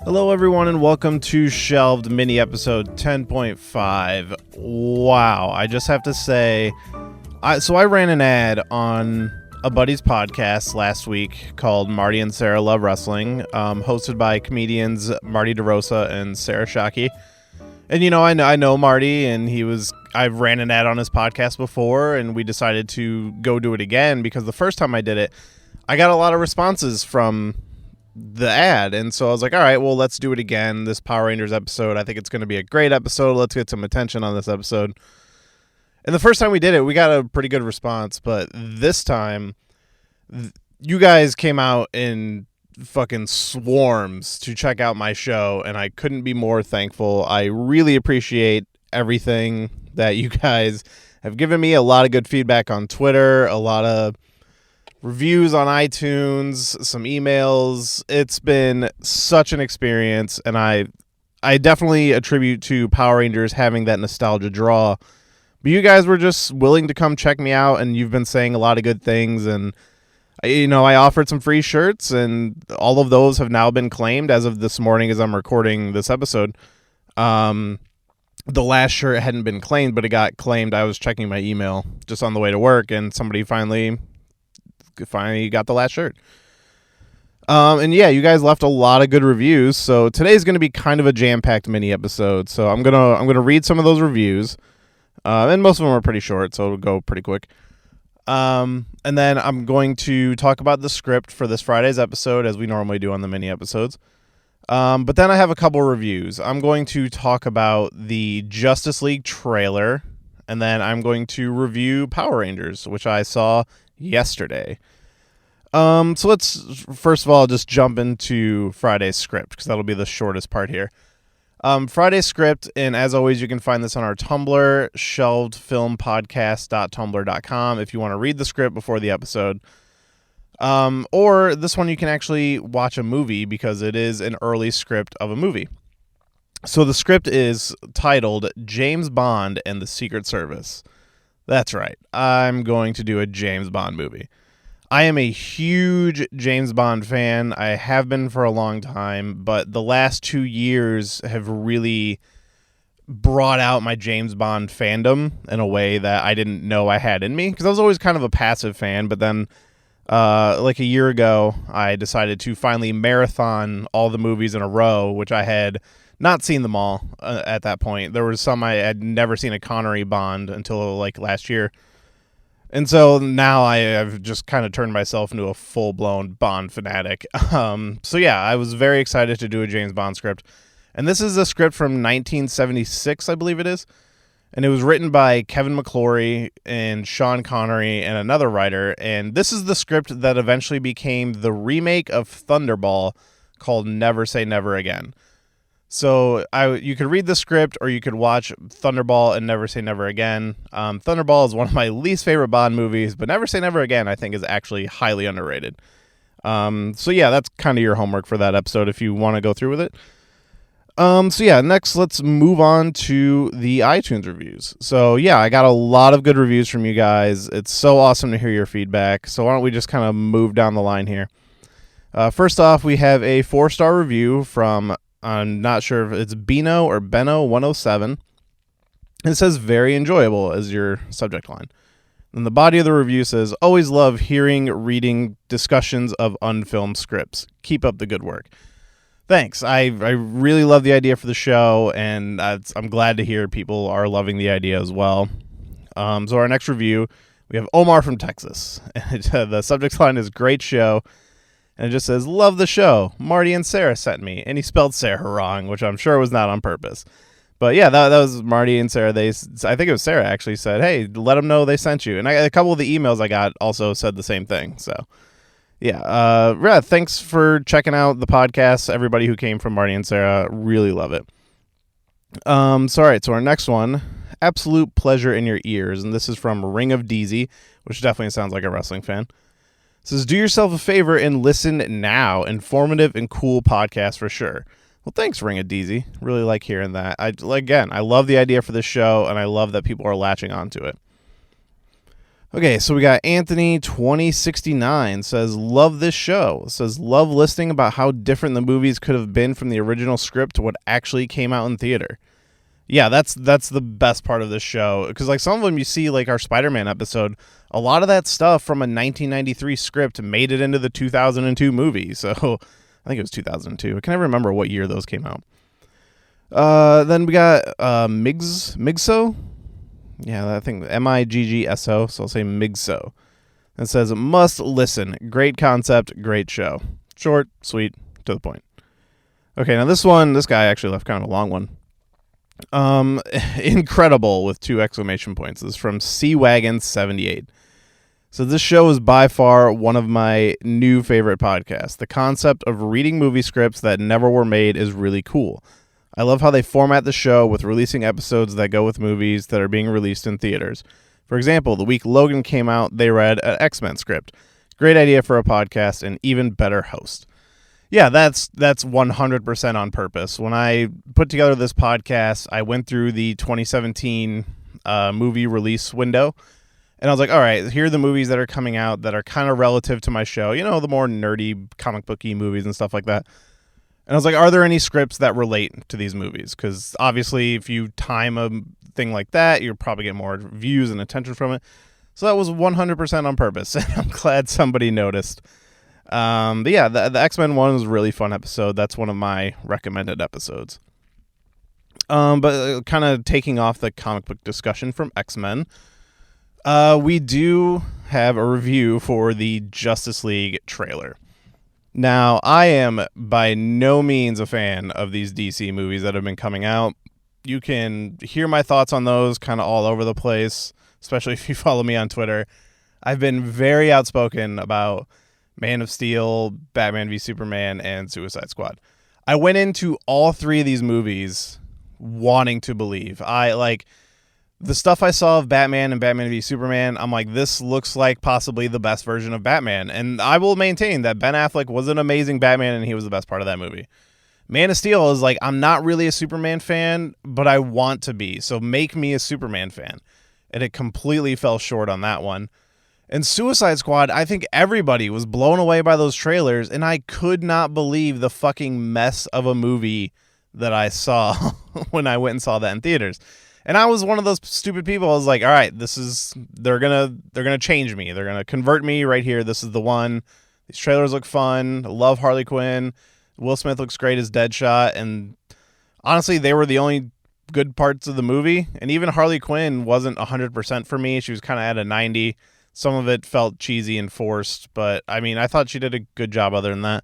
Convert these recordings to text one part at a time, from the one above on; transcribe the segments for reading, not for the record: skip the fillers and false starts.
Hello, everyone, and welcome to Shelved Mini Episode 10.5. Wow, I just have to say, I ran an ad on a buddy's podcast last week called Marty and Sarah Love Wrestling, hosted by comedians Marty DeRosa and Sarah Shockey. And, you know, I know Marty, and I've ran an ad on his podcast before, and we decided to go do it again because the first time I did it, I got a lot of responses from the ad, and so I was like, all right, well, let's do it again. This Power Rangers episode, I think it's going to be a great episode. Let's get some attention on this episode. And the first time we did it, we got a pretty good response, but this time you guys came out in fucking swarms to check out my show, and I couldn't be more thankful. I really appreciate everything that you guys have given me. A lot of good feedback on Twitter, a lot of reviews on iTunes, some emails. It's been such an experience, and I definitely attribute to Power Rangers having that nostalgia draw. But you guys were just willing to come check me out, and you've been saying a lot of good things, and I offered some free shirts, and all of those have now been claimed as of this morning as I'm recording this episode. The last shirt hadn't been claimed, but it got claimed. I was checking my email just on the way to work, and somebody finally got the last shirt. And yeah, you guys left a lot of good reviews, so today's going to be kind of a jam-packed mini episode. So I'm gonna read some of those reviews, and most of them are pretty short, so it'll go pretty quick. And then I'm going to talk about the script for this Friday's episode, as we normally do on the mini episodes. But then I have a couple reviews. I'm going to talk about the Justice League trailer, and then I'm going to review Power Rangers, which I saw yesterday. So let's first of all just jump into Friday's script, because that'll be the shortest part here. Friday's script, and as always, you can find this on our Tumblr, shelvedfilmpodcast.tumblr.com, if you want to read the script before the episode. Or this one you can actually watch a movie, because it is an early script of a movie. So the script is titled James Bond and the Secret Service. That's right. I'm going to do a James Bond movie. I am a huge James Bond fan. I have been for a long time, but the last 2 years have really brought out my James Bond fandom in a way that I didn't know I had in me, because I was always kind of a passive fan, but then like a year ago, I decided to finally marathon all the movies in a row, which I had not seen them all at that point. There was some I had never seen a Connery Bond until like last year. And so now I've just kind of turned myself into a full-blown Bond fanatic. So yeah, I was very excited to do a James Bond script. And this is a script from 1976, I believe it is. And it was written by Kevin McClory and Sean Connery and another writer. And this is the script that eventually became the remake of Thunderball called Never Say Never Again. So you could read the script, or you could watch Thunderball and Never Say Never Again. Thunderball is one of my least favorite Bond movies, but Never Say Never Again I think is actually highly underrated. So yeah, that's kind of your homework for that episode if you want to go through with it. So yeah, next let's move on to the iTunes reviews. So yeah, I got a lot of good reviews from you guys. It's so awesome to hear your feedback. So why don't we just kind of move down the line here. First off, we have a 4-star review from, I'm not sure if it's Beno or Beno 107. It says very enjoyable as your subject line. And the body of the review says, always love reading discussions of unfilmed scripts. Keep up the good work. Thanks. I really love the idea for the show, and I'm glad to hear people are loving the idea as well. So our next review, we have Omar from Texas. The subject line is great show. And it just says, love the show. Marty and Sarah sent me. And he spelled Sarah wrong, which I'm sure was not on purpose. But yeah, that was Marty and Sarah. I think it was Sarah actually said, hey, let them know they sent you. And a couple of the emails I got also said the same thing. So yeah, thanks for checking out the podcast. Everybody who came from Marty and Sarah, really love it. All right, so our next one, Absolute Pleasure in Your Ears. And this is from Ring of Deezy, which definitely sounds like a wrestling fan. It says, do yourself a favor and listen now. Informative and cool podcast for sure. Well, thanks, Ring of Deezy. Really like hearing that. I love the idea for this show, and I love that people are latching onto it. Okay, so we got Anthony 2069 says, love this show. Says, love listening about how different the movies could have been from the original script to what actually came out in theater. Yeah, that's the best part of this show, because like some of them you see, like our Spider-Man episode, a lot of that stuff from a 1993 script made it into the 2002 movie. So I think it was 2002. I can never remember what year those came out. Then we got Migso. Yeah, I think Miggso, so I'll say Migso. It says, must listen. Great concept, great show. Short, sweet, to the point. Okay, now this guy actually left kind of a long one. Incredible with 2 exclamation points. This is from Seawagon78. So this show is by far one of my new favorite podcasts. The concept of reading movie scripts that never were made is really cool. I love how they format the show with releasing episodes that go with movies that are being released in theaters. For example, the week Logan came out, they read an X-Men script. Great idea for a podcast and even better host. Yeah, that's 100% on purpose. When I put together this podcast, I went through the 2017 movie release window, and I was like, all right, here are the movies that are coming out that are kind of relative to my show. You know, the more nerdy comic booky movies and stuff like that. And I was like, are there any scripts that relate to these movies? Because obviously, if you time a thing like that, you'll probably get more views and attention from it. So that was 100% on purpose, and I'm glad somebody noticed. But yeah, the X-Men one was a really fun episode. That's one of my recommended episodes. But kind of taking off the comic book discussion from X-Men, we do have a review for the Justice League trailer. Now, I am by no means a fan of these DC movies that have been coming out. You can hear my thoughts on those kind of all over the place, especially if you follow me on Twitter. I've been very outspoken about Man of Steel, Batman v Superman, and Suicide Squad. I went into all 3 of these movies wanting to believe. I like the stuff I saw of Batman and Batman v Superman. I'm like, this looks like possibly the best version of Batman. And I will maintain that Ben Affleck was an amazing Batman and he was the best part of that movie. Man of Steel is like, I'm not really a Superman fan, but I want to be. So make me a Superman fan. And it completely fell short on that one. And Suicide Squad, I think everybody was blown away by those trailers, and I could not believe the fucking mess of a movie that I saw when I went and saw that in theaters. And I was one of those stupid people. I was like, all right, they're gonna change me. They're gonna convert me right here. This is the one. These trailers look fun. I love Harley Quinn. Will Smith looks great as Deadshot. And honestly, they were the only good parts of the movie. And even Harley Quinn wasn't 100% for me. She was kind of at a 90. Some of it felt cheesy and forced, but I mean, I thought she did a good job other than that.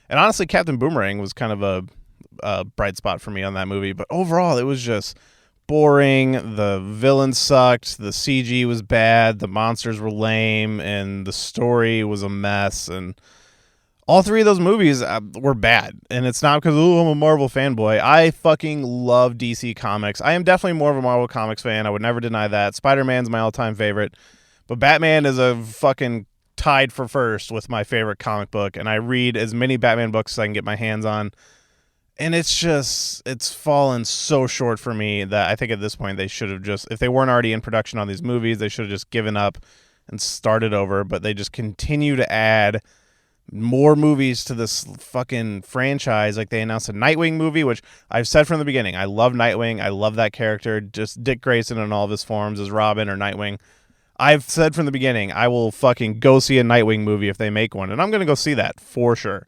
And honestly, Captain Boomerang was kind of a bright spot for me on that movie. But overall, it was just boring. The villain sucked. The CG was bad. The monsters were lame. And the story was a mess. And all 3 of those movies were bad. And it's not because, I'm a Marvel fanboy. I fucking love DC Comics. I am definitely more of a Marvel Comics fan. I would never deny that. Spider-Man's my all-time favorite. But Batman is a fucking tied for first with my favorite comic book, and I read as many Batman books as I can get my hands on. And it's fallen so short for me that I think at this point they should have just, if they weren't already in production on these movies, they should have just given up and started over. But they just continue to add more movies to this fucking franchise. Like they announced a Nightwing movie, which I've said from the beginning, I love Nightwing. I love that character. Just Dick Grayson in all of his forms as Robin or Nightwing. I've said from the beginning, I will fucking go see a Nightwing movie if they make one, and I'm going to go see that for sure.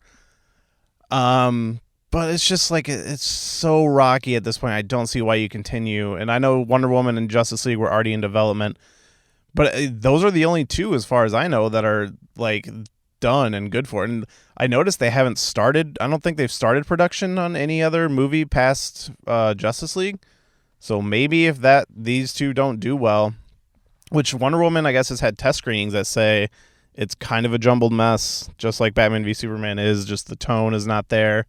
But it's just like, it's so rocky at this point. I don't see why you continue. And I know Wonder Woman and Justice League were already in development, but those are the only 2, as far as I know, that are like done and good for it. And I noticed they haven't started, I don't think they've started production on any other movie past Justice League. So maybe if these 2 don't do well, which Wonder Woman, I guess, has had test screenings that say it's kind of a jumbled mess, just like Batman v Superman is, just the tone is not there.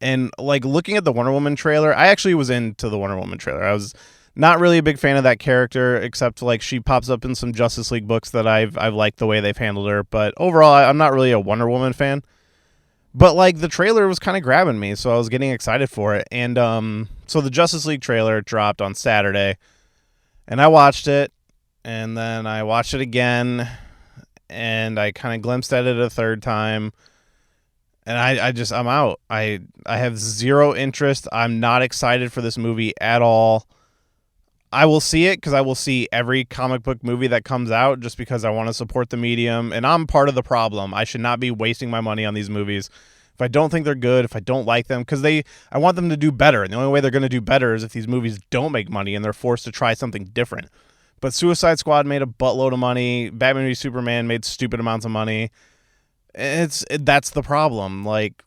And like looking at the Wonder Woman trailer, I actually was into the Wonder Woman trailer. I was not really a big fan of that character, except like she pops up in some Justice League books that I've liked the way they've handled her. But overall, I'm not really a Wonder Woman fan. But like the trailer was kind of grabbing me, so I was getting excited for it. And so the Justice League trailer dropped on Saturday, and I watched it. and then I watched it again, and I kind of glimpsed at it a third time, and I'm out. I have zero interest. I'm not excited for this movie at all. I will see it because I will see every comic book movie that comes out just because I want to support the medium, and I'm part of the problem. I should not be wasting my money on these movies if I don't think they're good, if I don't like them, because I want them to do better, and the only way they're going to do better is if these movies don't make money and they're forced to try something different. But Suicide Squad made a buttload of money. Batman v Superman made stupid amounts of money. That's the problem. Like,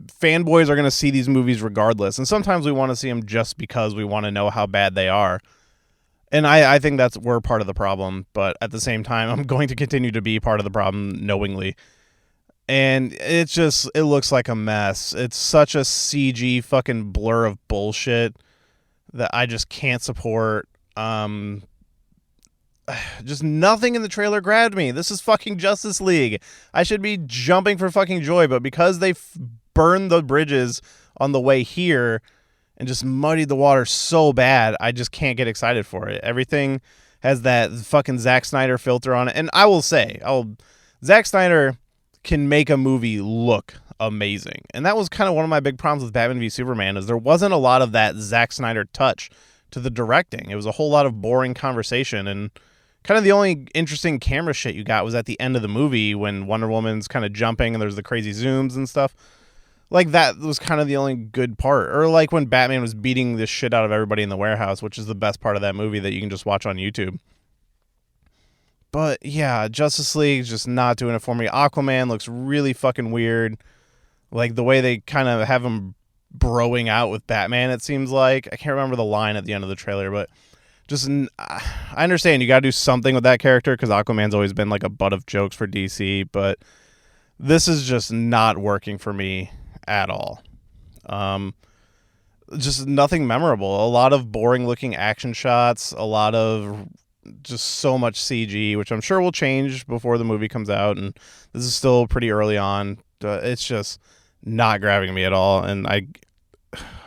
fanboys are going to see these movies regardless, and sometimes we want to see them just because we want to know how bad they are. And I think we're part of the problem, but at the same time, I'm going to continue to be part of the problem knowingly. And it looks like a mess. It's such a CG fucking blur of bullshit that I just can't support. Just nothing in the trailer grabbed me. This is fucking Justice League. I should be jumping for fucking joy, but because they burned the bridges on the way here and just muddied the water so bad, I just can't get excited for it. Everything has that fucking Zack Snyder filter on it. And I will say, Zack Snyder can make a movie look amazing. And that was kind of one of my big problems with Batman v Superman, is there wasn't a lot of that Zack Snyder touch to the directing. It was a whole lot of boring conversation, and kind of the only interesting camera shit you got was at the end of the movie when Wonder Woman's kind of jumping and there's the crazy zooms and stuff. Like, that was kind of the only good part. Or like when Batman was beating the shit out of everybody in the warehouse, which is the best part of that movie that you can just watch on YouTube. But yeah, Justice League is just not doing it for me. Aquaman looks really fucking weird. Like the way they kind of have him broing out with Batman, it seems like. I can't remember the line at the end of the trailer, but just, I understand you got to do something with that character because Aquaman's always been like a butt of jokes for DC, but this is just not working for me at all. Just nothing memorable. A lot of boring looking action shots, a lot of just so much CG, which I'm sure will change before the movie comes out, and this is still pretty early on. It's just not grabbing me at all, and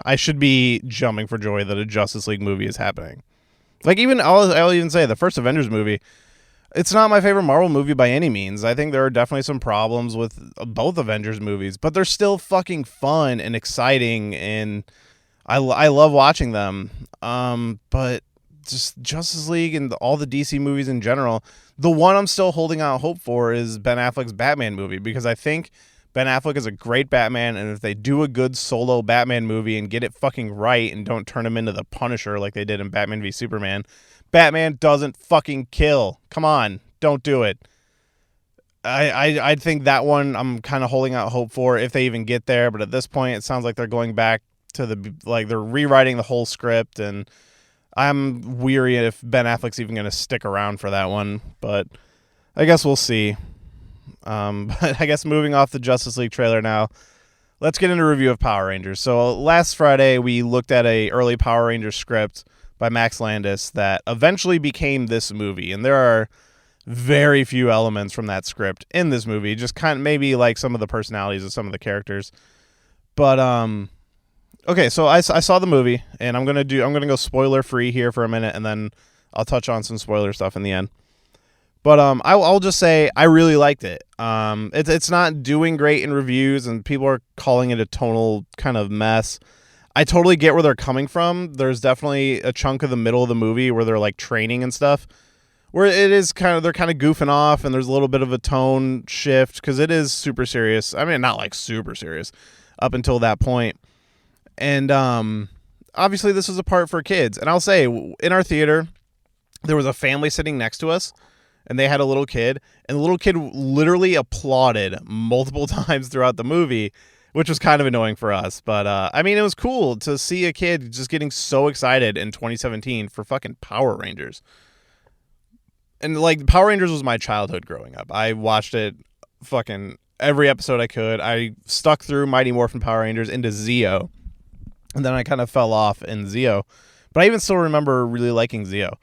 I should be jumping for joy that a Justice League movie is happening. Like, even I'll even say the first Avengers movie, it's not my favorite Marvel movie by any means. I think there are definitely some problems with both Avengers movies, but they're still fucking fun and exciting, and I love watching them. But just Justice League and all the DC movies in general, the one I'm still holding out hope for is Ben Affleck's Batman movie, because I think Ben Affleck is a great Batman, and if they do a good solo Batman movie and get it fucking right and don't turn him into the Punisher like they did in Batman v Superman, Batman doesn't fucking kill. Come on, don't do it. I think that one I'm kind of holding out hope for if they even get there, but at this point it sounds like they're going back to they're rewriting the whole script, and I'm weary if Ben Affleck's even going to stick around for that one, but I guess we'll see. But I guess moving off the Justice League trailer now, let's get into a review of Power Rangers. So last Friday we looked at a early Power Rangers script by Max Landis that eventually became this movie, and there are very few elements from that script in this movie, just kind of maybe like some of the personalities of some of the characters. But okay, so I saw the movie, and I'm gonna go spoiler free here for a minute, and then I'll touch on some spoiler stuff in the end. But I'll just say I really liked it. It's not doing great in reviews, and people are calling it a tonal kind of mess. I totally get where they're coming from. There's definitely a chunk of the middle of the movie where they're like training and stuff, where it is they're kind of goofing off, and there's a little bit of a tone shift because it is super serious. I mean, not like super serious up until that point. And obviously this is a part for kids. And I'll say, in our theater, there was a family sitting next to us, and they had a little kid, and the little kid literally applauded multiple times throughout the movie, which was kind of annoying for us. But I mean, it was cool to see a kid just getting so excited in 2017 for fucking Power Rangers. And like, Power Rangers was my childhood growing up. I watched it fucking every episode I could. I stuck through Mighty Morphin Power Rangers into Zeo, and then I kind of fell off in Zeo. But I even still remember really liking Zeo.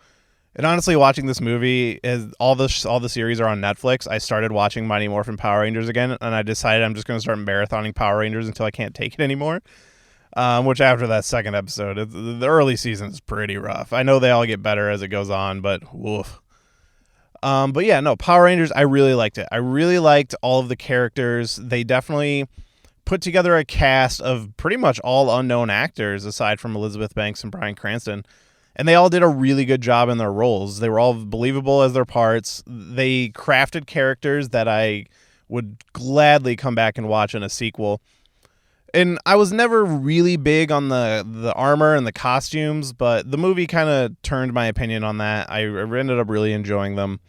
And honestly, watching this movie, is all the series are on Netflix. I started watching Mighty Morphin Power Rangers again, and I decided I'm just going to start marathoning Power Rangers until I can't take it anymore. Which after that second episode, the early season is pretty rough. I know they all get better as it goes on, but woof. But yeah, no, Power Rangers, I really liked it. I really liked all of the characters. They definitely put together a cast of pretty much all unknown actors aside from Elizabeth Banks and Bryan Cranston. And they all did a really good job in their roles. They were all believable as their parts. They crafted characters that I would gladly come back and watch in a sequel. And I was never really big on the armor and the costumes, but the movie kind of turned my opinion on that. I ended up really enjoying them.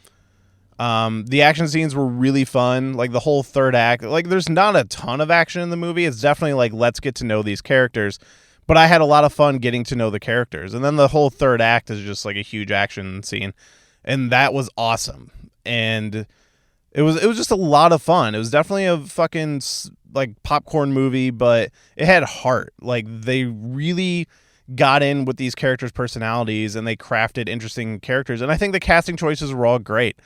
The action scenes were really fun. Like the whole third act, like there's not a ton of action in the movie. It's definitely like, let's get to know these characters. But I had a lot of fun getting to know the characters. And then the whole third act is just like a huge action scene. And that was awesome. And it was just a lot of fun. It was definitely a fucking like popcorn movie, but it had heart. Like they really got in with these characters' personalities and they crafted interesting characters. And I think the casting choices were all great.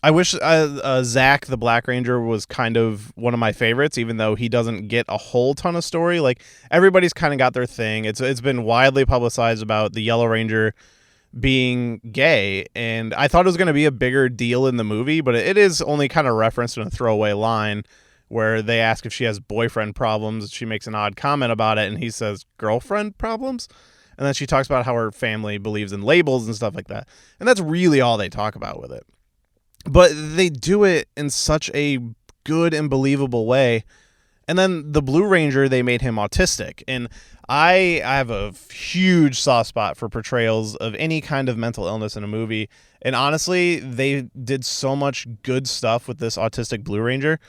I wish Zach the Black Ranger was kind of one of my favorites, even though he doesn't get a whole ton of story. Like everybody's kind of got their thing. It's been widely publicized about the Yellow Ranger being gay, and I thought it was going to be a bigger deal in the movie, but it is only kind of referenced in a throwaway line where they ask if she has boyfriend problems. She makes an odd comment about it, and he says girlfriend problems. And then she talks about how her family believes in labels and stuff like that. And that's really all they talk about with it. But they do it in such a good and believable way. And then the Blue Ranger, they made him autistic. And I have a huge soft spot for portrayals of any kind of mental illness in a movie. And honestly, they did so much good stuff with this autistic Blue Ranger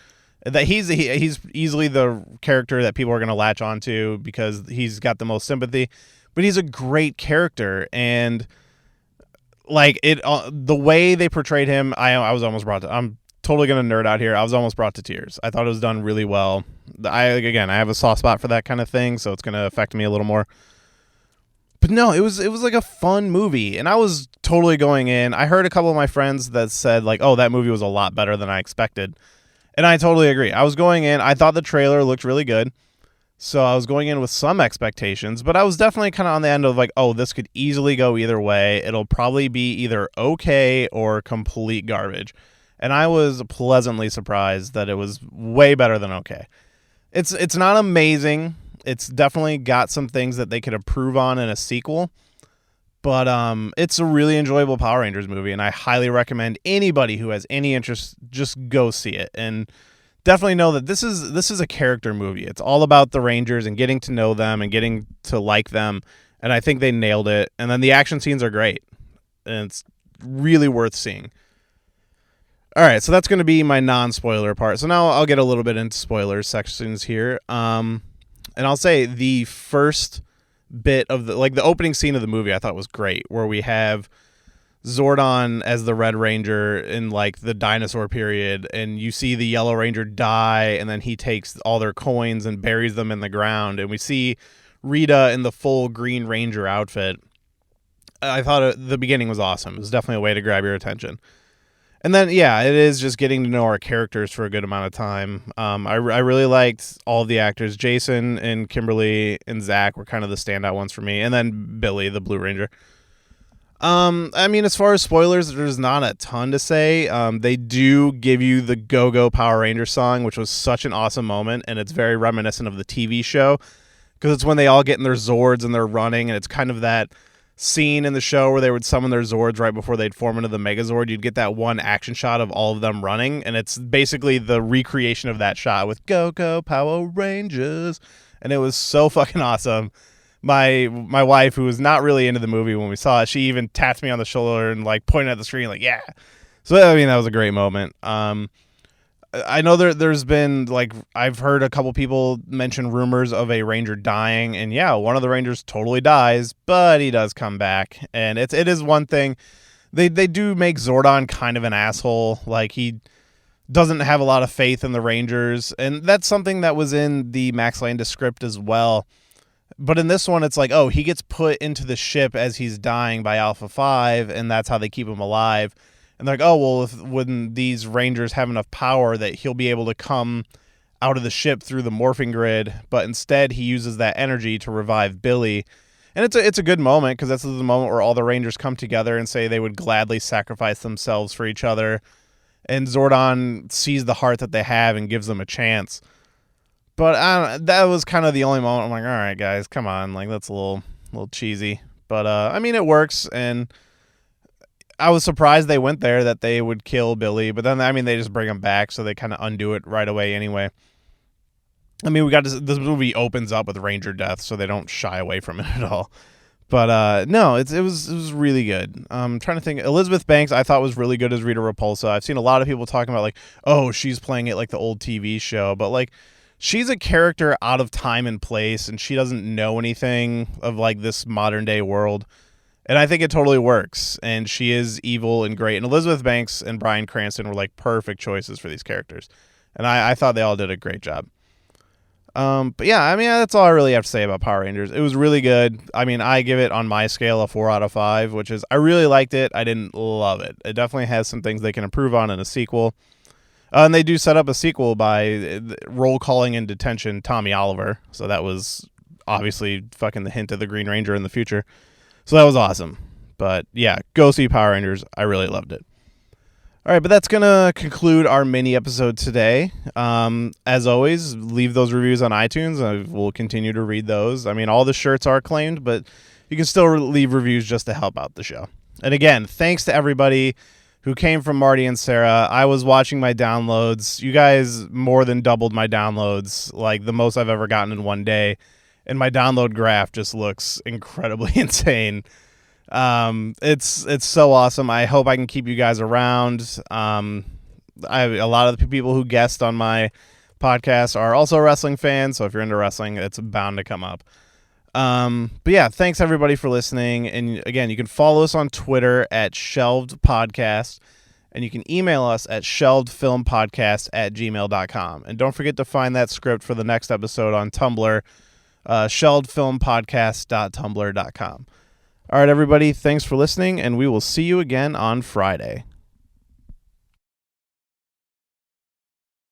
that he's easily the character that people are going to latch onto because he's got the most sympathy. But he's a great character, and like the way they portrayed him, I was almost brought to. I'm totally gonna nerd out here. I was almost brought to tears. I thought it was done really well. I have a soft spot for that kind of thing, so it's gonna affect me a little more. But no, it was like a fun movie, and I was totally going in. I heard a couple of my friends that said like, "Oh, that movie was a lot better than I expected," and I totally agree. I was going in. I thought the trailer looked really good. So I was going in with some expectations, but I was definitely kind of on the end of like, oh, this could easily go either way. It'll probably be either okay or complete garbage. And I was pleasantly surprised that it was way better than okay. It's not amazing. It's definitely got some things that they could improve on in a sequel. But it's a really enjoyable Power Rangers movie, and I highly recommend anybody who has any interest just go see it. And definitely know that this is a character movie. It's all about the Rangers and getting to know them and getting to like them. And I think they nailed it. And then the action scenes are great. And it's really worth seeing. All right, so that's going to be my non-spoiler part. So now I'll get a little bit into spoilers sections here. And I'll say the first bit of the opening scene of the movie I thought was great, where we have Zordon as the Red Ranger in like the dinosaur period, and you see the Yellow Ranger die, and then he takes all their coins and buries them in the ground, and we see Rita in the full Green Ranger outfit. I thought the beginning was awesome. It was definitely a way to grab your attention. And then, yeah, it is just getting to know our characters for a good amount of time. I really liked all of the actors. Jason and Kimberly and Zach were kind of the standout ones for me, and then Billy, the Blue Ranger. I mean, as far as spoilers, there's not a ton to say. They do give you the Go-Go Power Ranger song, which was such an awesome moment, and it's very reminiscent of the TV show, because it's when they all get in their Zords and they're running, and it's kind of that scene in the show where they would summon their Zords right before they'd form into the Megazord. You'd get that one action shot of all of them running, and it's basically the recreation of that shot with Go-Go Power Rangers, and it was so fucking awesome. My wife, who was not really into the movie when we saw it, she even tapped me on the shoulder and like pointed at the screen like, yeah. So I mean, that was a great moment. I know there's been like, I've heard a couple people mention rumors of a Ranger dying, and yeah, one of the Rangers totally dies, but he does come back, and it is one thing. They do make Zordon kind of an asshole. Like he doesn't have a lot of faith in the Rangers, and that's something that was in the Max Landis script as well. But in this one, it's like, oh, he gets put into the ship as he's dying by Alpha 5, and that's how they keep him alive. And they're like, oh, well, when these Rangers have enough power that he'll be able to come out of the ship through the morphing grid, but instead he uses that energy to revive Billy. And it's a good moment because this is the moment where all the Rangers come together and say they would gladly sacrifice themselves for each other. And Zordon sees the heart that they have and gives them a chance. But that was kind of the only moment I'm like, all right, guys, come on. Like, that's a little cheesy. But, I mean, it works. And I was surprised they went there, that they would kill Billy. But then, I mean, they just bring him back, so they kind of undo it right away anyway. I mean, this movie opens up with Ranger death, so they don't shy away from it at all. But no, it was really good. I'm trying to think. Elizabeth Banks, I thought was really good as Rita Repulsa. I've seen a lot of people talking about like, oh, she's playing it like the old TV show, but like, she's a character out of time and place, and she doesn't know anything of like this modern day world. And I think it totally works. And she is evil and great. And Elizabeth Banks and Bryan Cranston were like perfect choices for these characters. And I thought they all did a great job. But yeah, I mean, that's all I really have to say about Power Rangers. It was really good. I mean, I give it on my scale a 4 out of 5, which is, I really liked it. I didn't love it. It definitely has some things they can improve on in a sequel. And they do set up a sequel by roll calling in detention Tommy Oliver. So that was obviously fucking the hint of the Green Ranger in the future. So that was awesome. But yeah, go see Power Rangers. I really loved it. All right, but that's going to conclude our mini episode today. As always, leave those reviews on iTunes. I will continue to read those. I mean, all the shirts are claimed, but you can still leave reviews just to help out the show. And again, thanks to everybody who came from Marty and Sarah. I was watching my downloads. You guys more than doubled my downloads, like the most I've ever gotten in one day. And my download graph just looks incredibly insane. It's so awesome. I hope I can keep you guys around. A lot of the people who guest on my podcast are also wrestling fans, so if you're into wrestling, it's bound to come up. But yeah, thanks everybody for listening. And again, you can follow us on Twitter at Shelved Podcast, and you can email us at shelvedfilmpodcast@gmail.com. And don't forget to find that script for the next episode on Tumblr, shelvedfilmpodcast.tumblr.com. All right, everybody, thanks for listening, and we will see you again on Friday.